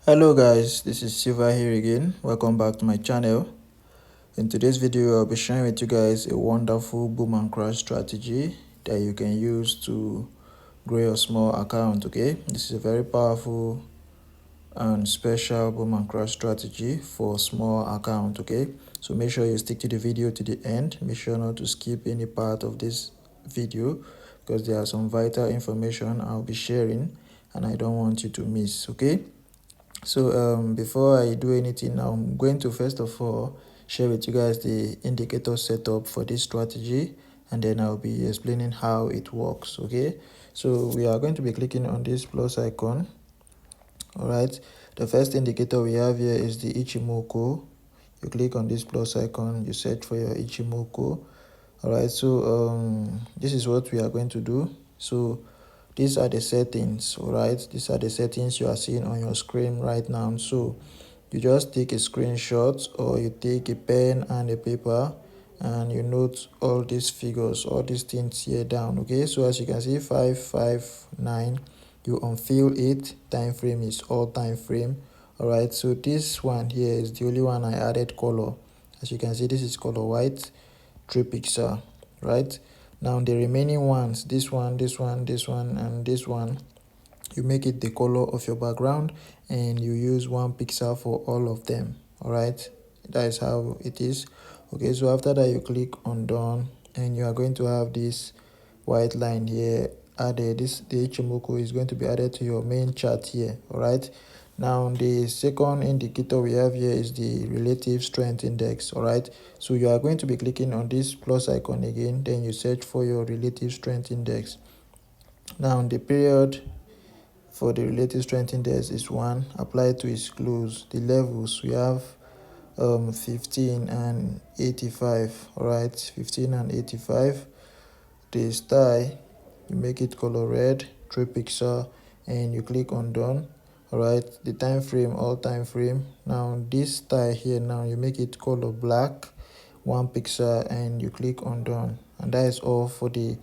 Hello guys, this is Silva here again. Welcome back to my channel. In today's video, I'll be sharing with you guys a wonderful boom and crash strategy that you can use to grow your small account. Okay, this is a very powerful and special boom and crash strategy for small account. Okay, so make sure you stick to the video to the end. Make sure not to skip any part of this video because there are some vital information I'll be sharing and I don't want you to miss. Okay, so before I do anything, I'm going to first of all share with you guys the indicator setup for this strategy, and then I'll be explaining how it works. Okay, so we are going to be clicking on this plus icon. All right, the first indicator we have here is the Ichimoku. You click on this plus icon, you search for your Ichimoku. All right, so this is what we are going to do. So these are the settings. All right, these are the settings you are seeing on your screen right now. So you just take a screenshot or you take a pen and a paper and you note all these figures, all these things here down. Okay, so as you can see, 559, you unfill it. Time frame is all time frame. All right, so this one here is the only one I added color. As you can see, this is color white, 3 pixel. Right now, the remaining ones, this one, this one, this one, and this one, you make it the color of your background and you use 1 pixel for all of them. All right, that is how it is. Okay, so after that, you click on done and you are going to have this white line here added. The Ichimoku is going to be added to your main chart here. All right, now the second indicator we have here is the relative strength index. All right, so you are going to be clicking on this plus icon again, then you search for your relative strength index. Now the period for the relative strength index is 1. Apply to its close. The levels we have 15 and 85. All right, 15 and 85. The style, you make it color red, 3 pixel, and you click on done. All right, the time frame, all time frame. Now this style here, now you make it color black, 1 pixel, and you click on done. And that is all for the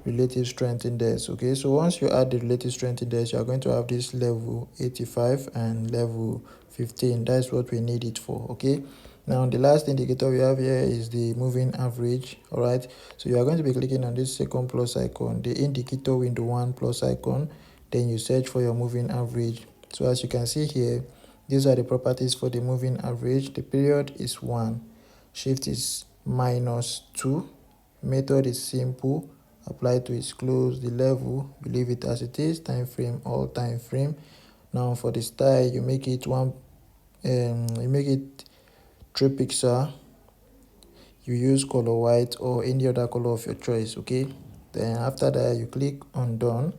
relative strength index. Okay, so once you add the relative strength index, you are going to have this level 85 and level 15. That's what we need it for. Okay, now the last indicator we have here is the moving average. All right, so you are going to be clicking on this second plus icon, the indicator window 1 plus icon, then you search for your moving average. So as you can see here, these are the properties for the moving average. The period is 1, shift is -2, method is simple, apply to its close. The level, you leave it as it is, time frame, all time frame. Now for the style, you make it 3 pixel. You use color white or any other color of your choice. Okay, then after that, you click on done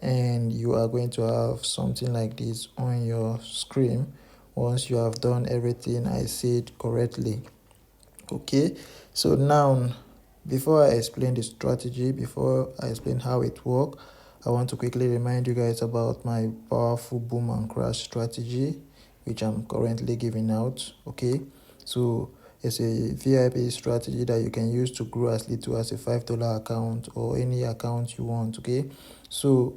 and you are going to have something like this on your screen once you have done everything I said correctly. Okay, so now before I explain the strategy, before I explain how it works, I want to quickly remind you guys about my powerful boom and crash strategy, which I'm currently giving out. Okay, so it's a VIP strategy that you can use to grow as little as a $5 account or any account you want. Okay, so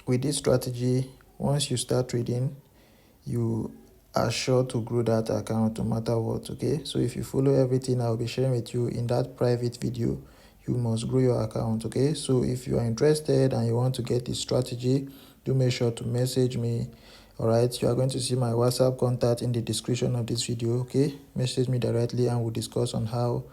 with this strategy, once you start trading, you are sure to grow that account no matter what. Okay, so if you follow everything I'll be sharing with you in that private video, you must grow your account. Okay, so if you are interested and you want to get this strategy, do make sure to message me. All right, you are going to see my WhatsApp contact in the description of this video. Okay, message me directly and we'll discuss on how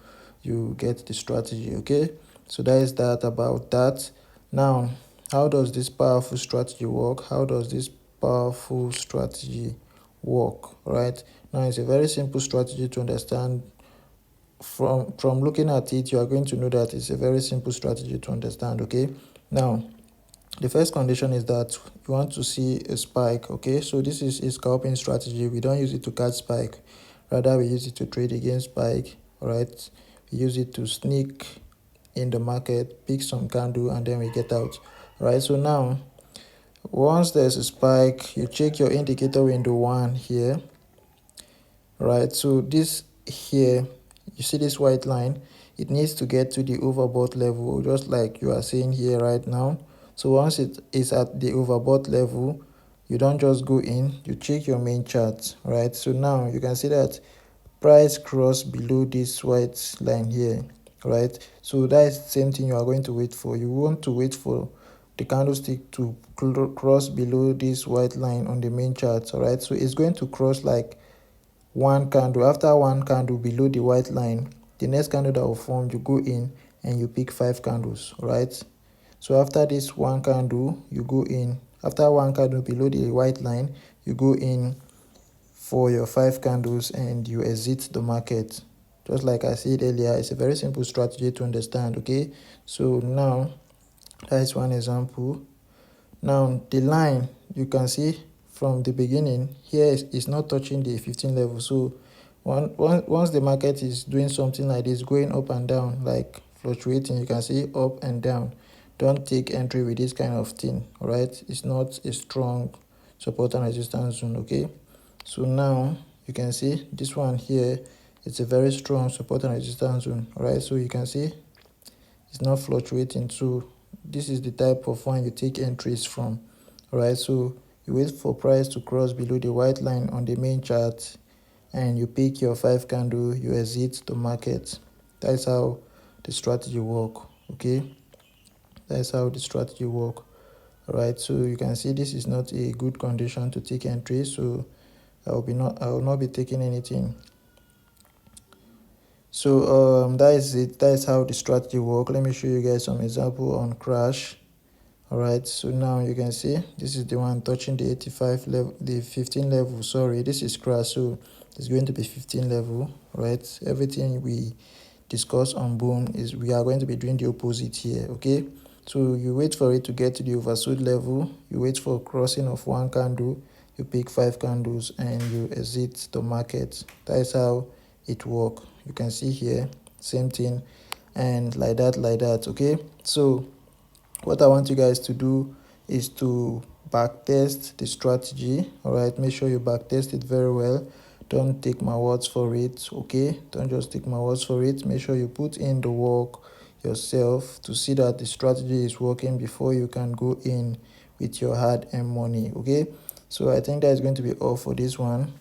you get the strategy. Okay, so that is that about that. Now, how does this powerful strategy work? How does this powerful strategy work? Right now, it's a very simple strategy to understand. From looking at it, you are going to know that it's a very simple strategy to understand. Okay, now the first condition is that you want to see a spike. Okay, so this is a scalping strategy. We don't use it to catch spike, rather we use it to trade against spike. All right, we use it to sneak in the market, pick some candle, and then we get out. All right, so now once there's a spike, you check your indicator window 1 here. Right, so this here, you see this white line, it needs to get to the overbought level, just like you are seeing here right now. So once it is at the overbought level, you don't just go in, you check your main chart, right? So now you can see that price cross below this white line here, right? So that is the same thing you are going to wait for. You want to wait for the candlestick to cross below this white line on the main chart, all right? So it's going to cross like one candle. After one candle below the white line, the next candle that will form, you go in and you pick 5 candles, right? So after this one candle, you go in. After one candle below the white line, you go in for your 5 candles and you exit the market. Just like I said earlier, it's a very simple strategy to understand. Okay, so now that is one example. Now the line, you can see from the beginning here is not touching the 15 level. So once the market is doing something like this, going up and down, like fluctuating, you can see up and down, don't take entry with this kind of thing. All right, it's not a strong support and resistance zone. Okay, so now you can see this one here, it's a very strong support and resistance zone. All right, so you can see it's not fluctuating. So this is the type of one you take entries from. All right, so you wait for price to cross below the white line on the main chart and you pick your 5 candle, you exit the market. That's how the strategy work. Okay, that's how the strategy work. All right, so you can see this is not a good condition to take entry, so I will not be taking anything. So that is it. That is how the strategy work. Let me show you guys some example on crash. All right, so now you can see this is the one touching the 85 level, the 15 level. Sorry, this is crash, so it's going to be 15 level. Right, everything we discuss on boom is we are going to be doing the opposite here. Okay, so you wait for it to get to the oversold level, you wait for crossing of one candle, you pick 5 candles and you exit the market. That is how it work. You can see here, same thing, and like that. Okay, so what I want you guys to do is to back test the strategy. All right, make sure you back test it very well. Don't take my words for it. Okay, don't just take my words for it. Make sure you put in the work yourself to see that the strategy is working before you can go in with your hard-earned money. Okay, so I think that is going to be all for this one.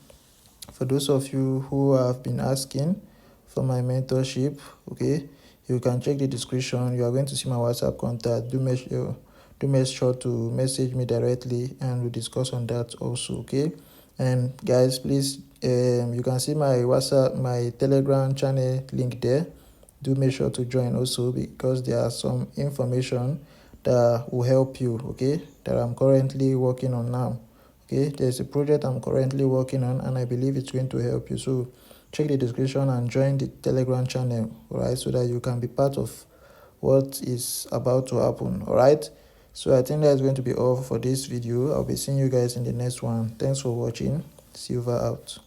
For those of you who have been asking for my mentorship, okay, you can check the description. You are going to see my WhatsApp contact. Do make sure to message me directly and we'll discuss on that also. Okay, and guys, please, you can see my WhatsApp, my Telegram channel link there. Do make sure to join also, because there are some information that will help you, okay, that I'm currently working on now. Okay, there's a project I'm currently working on and I believe it's going to help you. So check the description and join the Telegram channel, all right, so that you can be part of what is about to happen. All right, so I think that's going to be all for this video. I'll be seeing you guys in the next one. Thanks for watching. Silver out.